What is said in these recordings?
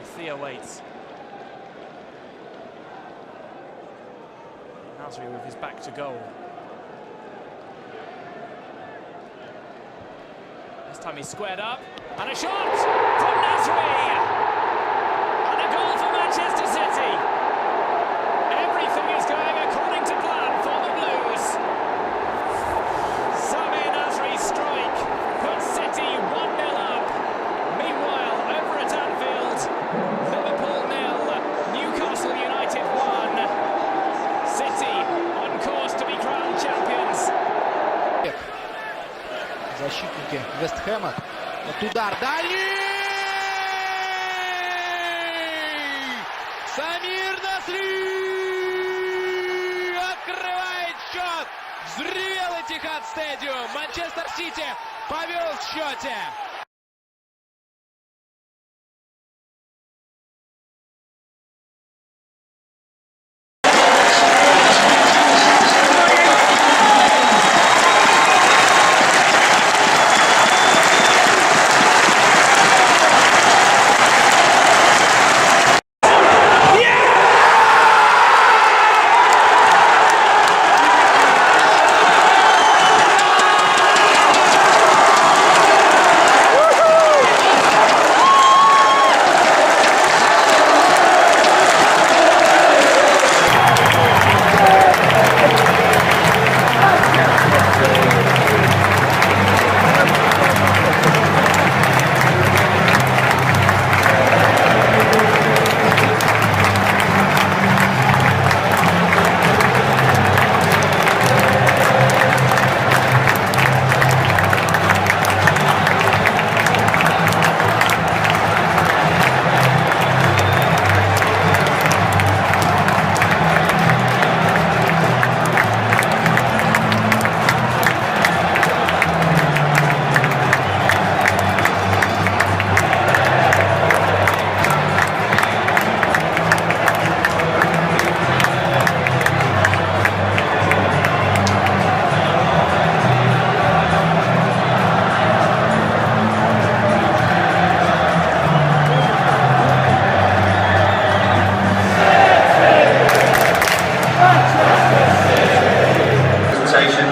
Thea waits. Nasri with his back to goal. This time he's squared up, and a shot from Nasri! And a goal for Manchester City! Everything is going according to plan for the Blues. Samir Nasri's strike puts City 1-0 up. Meanwhile, over at Anfield, Liverpool 0, Newcastle United 1. City on course to be crowned champions. Защитники Вест-Хэма. Вот удар дальний! Самир Насри открывает счет! Взревел Этихад Стадиум. Манчестер Сити повел в счете.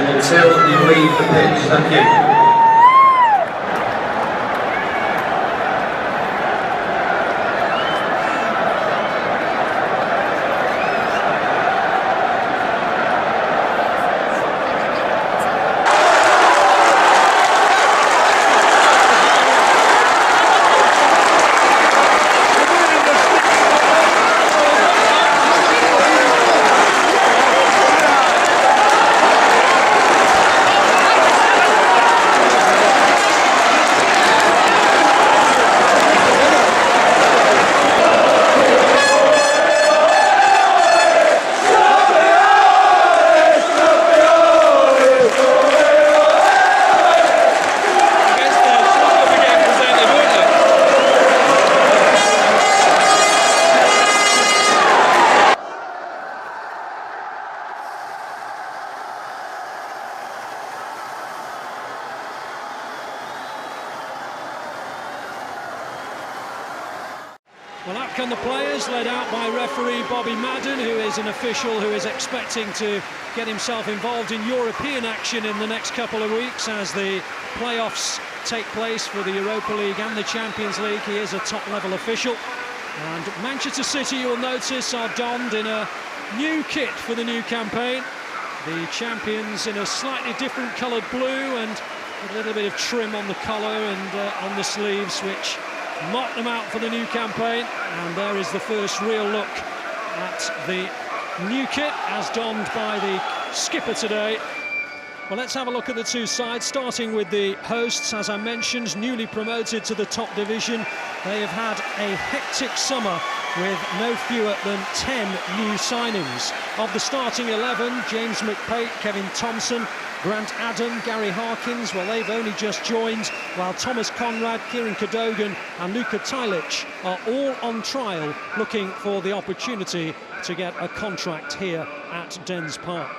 Until you leave the pitch. Thank you. Well, out come the players, led out by referee Bobby Madden, who is an official who is expecting to get himself involved in European action in the next couple of weeks as the playoffs take place for the Europa League and the Champions League. He is a top-level official. And Manchester City, you'll notice, are donned in a new kit for the new campaign. The champions in a slightly different coloured blue and a little bit of trim on the collar and on the sleeves, which mark them out for the new campaign. And there is the first real look at the new kit as donned by the skipper today. Well, let's have a look at the two sides, starting with the hosts. As I mentioned, newly promoted to the top division. They have had a hectic summer with no fewer than 10 new signings. Of the starting 11, James McPake, Kevin Thompson, Grant Adam, Gary Harkins, well, they've only just joined, while Thomas Conrad, Kieran Cadogan and Luka Tilic are all on trial, looking for the opportunity to get a contract here at Dens Park.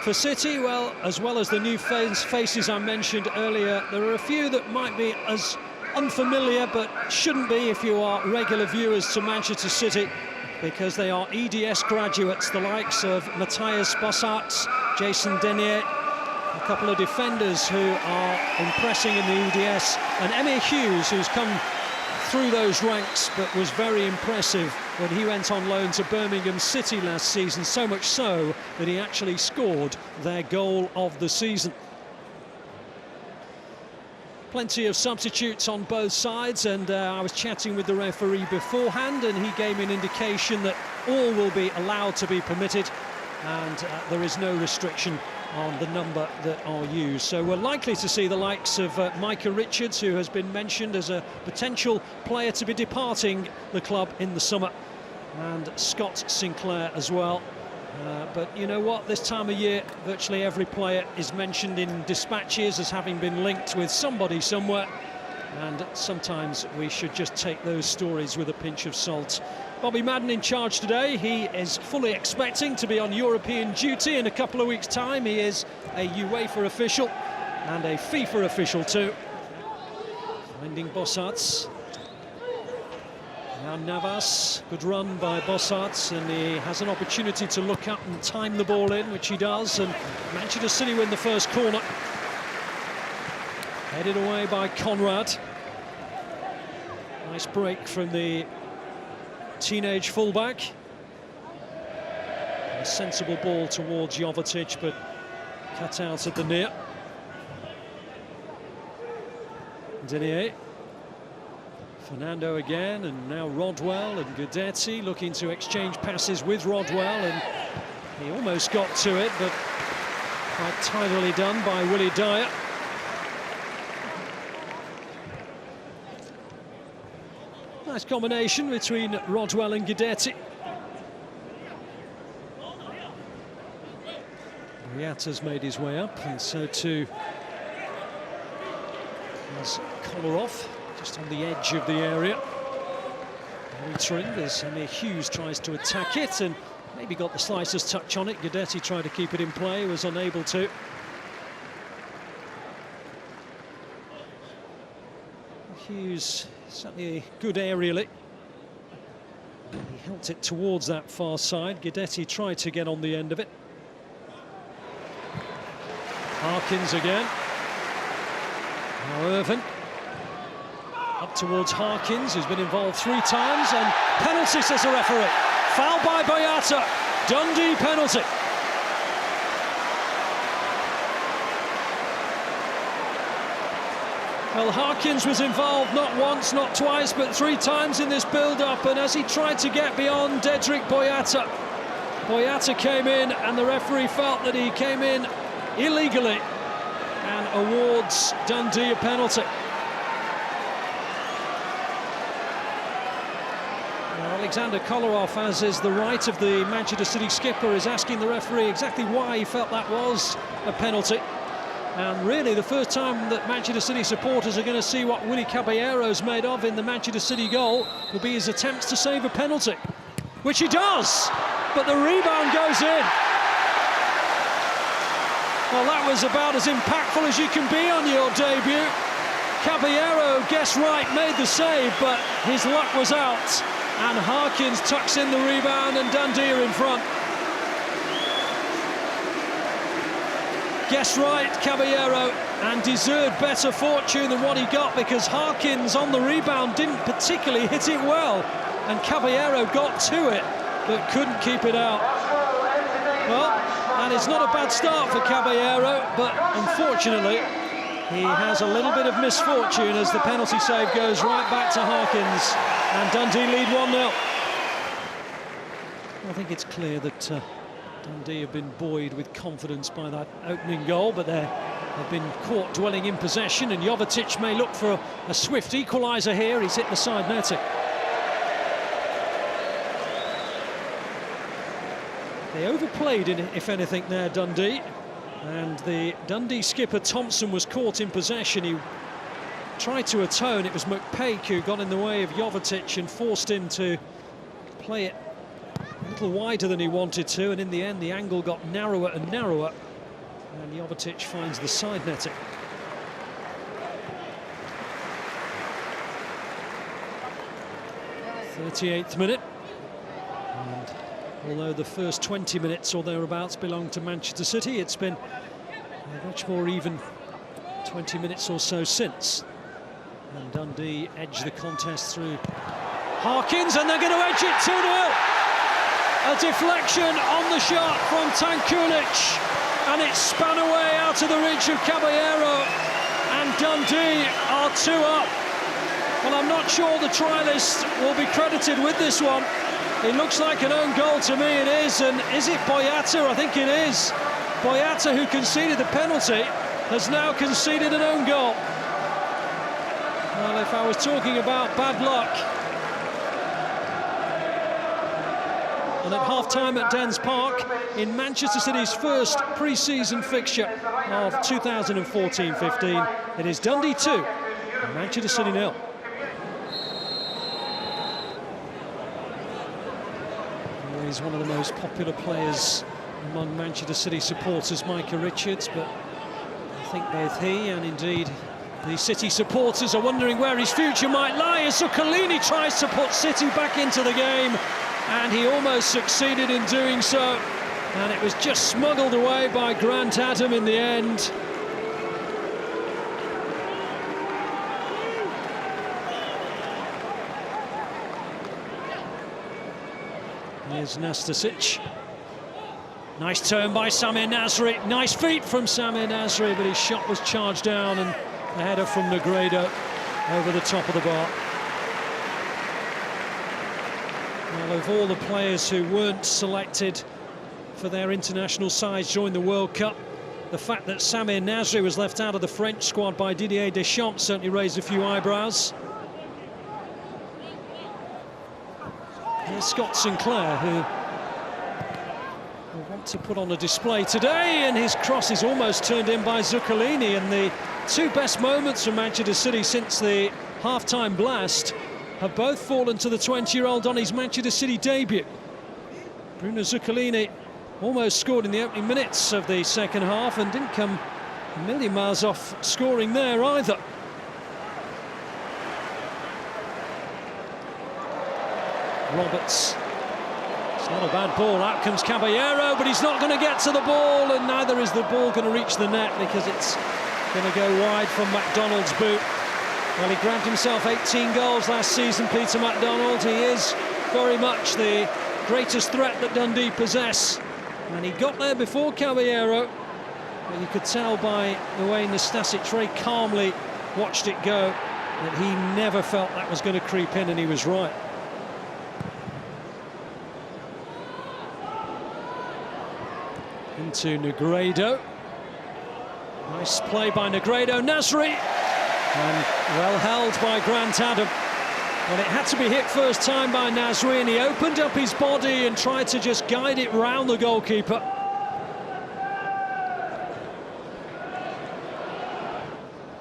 For City, well as the new faces I mentioned earlier, there are a few that might be as unfamiliar, but shouldn't be if you are regular viewers to Manchester City, because they are EDS graduates, the likes of Matthias Bossarts, Jason Denier, a couple of defenders who are impressing in the EDS, and Emir Hughes, who's come through those ranks but was very impressive when he went on loan to Birmingham City last season, so much so that he actually scored their goal of the season. Plenty of substitutes on both sides, and I was chatting with the referee beforehand, and he gave me an indication that all will be allowed to be permitted, and there is no restriction on the number that are used. So we're likely to see the likes of Micah Richards, who has been mentioned as a potential player to be departing the club in the summer, and Scott Sinclair as well. But you know what, this time of year virtually every player is mentioned in dispatches as having been linked with somebody somewhere, and sometimes we should just take those stories with a pinch of salt. Bobby Madden in charge today. He is fully expecting to be on European duty in a couple of weeks' time. He is a UEFA official and a FIFA official too. Finding Bossarts. Now Navas, good run by Bossarts, and he has an opportunity to look up and time the ball in, which he does, and Manchester City win the first corner. Headed away by Conrad. Nice break from the teenage fullback. A sensible ball towards Jovetic, but cut out at the near. Denier. Fernando again, and now Rodwell and Guidetti looking to exchange passes with Rodwell, and he almost got to it, but quite tidily done by Willie Dyer. Nice combination between Rodwell and Guidetti. Boyata's made his way up, and so too has Kolarov, just on the edge of the area. Monitoring as Emir Hughes tries to attack it, and maybe got the slicer's touch on it. Guidetti tried to keep it in play, was unable to. Hughes certainly a good aerially. He helped it towards that far side. Guidetti tried to get on the end of it. Harkins again. Now Irvin. Up towards Harkins, who's been involved 3 times, and penalty, says the referee. Foul by Boyata. Dundee penalty. Well, Harkins was involved not once, not twice, but 3 times in this build-up, and as he tried to get beyond Dedrick Boyata, Boyata came in, and the referee felt that he came in illegally and awards Dundee a penalty. Now, Alexander Kolarov, as is the right of the Manchester City skipper, is asking the referee exactly why he felt that was a penalty. And really, the first time that Manchester City supporters are going to see what Willy Caballero's made of in the Manchester City goal will be his attempts to save a penalty, which he does, but the rebound goes in. Well, that was about as impactful as you can be on your debut. Caballero, guess right, made the save, but his luck was out, and Harkins tucks in the rebound, and Dundee are in front. Guess right, Caballero, and deserved better fortune than what he got, because Harkins on the rebound didn't particularly hit it well, and Caballero got to it but couldn't keep it out. Well, and it's not a bad start for Caballero, but unfortunately he has a little bit of misfortune as the penalty save goes right back to Harkins, and Dundee lead 1-0. I think it's clear that Dundee have been buoyed with confidence by that opening goal, but they've been caught dwelling in possession, and Jovetic may look for a swift equaliser here. He's hit the side netting. They overplayed, if anything, there, Dundee. And the Dundee skipper Thompson was caught in possession. He tried to atone. It was McPake who got in the way of Jovetic and forced him to play it a little wider than he wanted to, and in the end the angle got narrower and narrower, and Jovetic finds the side netting. 38th minute. And although the first 20 minutes or thereabouts belonged to Manchester City, it's been a much more even 20 minutes or so since. And Dundee edged the contest through Harkins, and they're going to edge it 2-0. A deflection on the shot from Tankulic, and it's spun away out of the reach of Caballero, and Dundee are 2 up. Well, I'm not sure the trialist will be credited with this one. It looks like an own goal to me, it is, and is it Boyata? I think it is. Boyata, who conceded the penalty, has now conceded an own goal. Well, if I was talking about bad luck, and at half-time at Dens Park, in Manchester City's first pre-season fixture of 2014-15, it is Dundee 2, Manchester City 0. He's one of the most popular players among Manchester City supporters, Micah Richards, but I think both he and indeed the City supporters are wondering where his future might lie as Zuccolini tries to put City back into the game, and he almost succeeded in doing so, and it was just smuggled away by Grant Adam in the end. Here's Nastasic. Nice turn by Samir Nasri. Nice feet from Samir Nasri, but his shot was charged down, and the header from Negredo over the top of the bar. Well, of all the players who weren't selected for their international sides during the World Cup, the fact that Samir Nasri was left out of the French squad by Didier Deschamps certainly raised a few eyebrows. Here's Scott Sinclair, who will want to put on a display today, and his cross is almost turned in by Zuccolini, and the two best moments for Manchester City since the half-time blast have both fallen to the 20-year-old on his Manchester City debut. Bruno Zuccolini almost scored in the opening minutes of the second half and didn't come a million miles off scoring there either. Roberts. It's not a bad ball. Out comes Caballero, but he's not going to get to the ball, and neither is the ball going to reach the net because it's going to go wide from McDonald's boot. Well, he grabbed himself 18 goals last season, Peter McDonald. He is very much the greatest threat that Dundee possess, and he got there before Caballero, but you could tell by the way Nastasic very calmly watched it go that he never felt that was going to creep in, and he was right. Into Negredo. Nice play by Negredo. Nasri, and well held by Grant Adam. Well, it had to be hit first time by Nasri, and he opened up his body and tried to just guide it round the goalkeeper.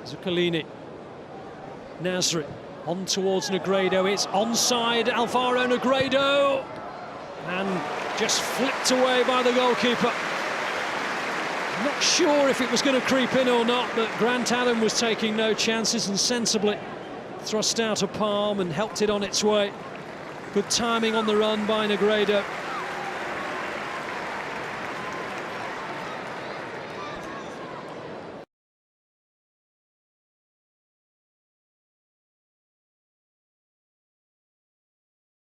Zuccolini. Nasri on towards Negredo. It's onside, Alvaro Negredo, and just flipped away by the goalkeeper. Not sure if it was going to creep in or not, but Grant Adam was taking no chances and sensibly thrust out a palm and helped it on its way. Good timing on the run by Negredo.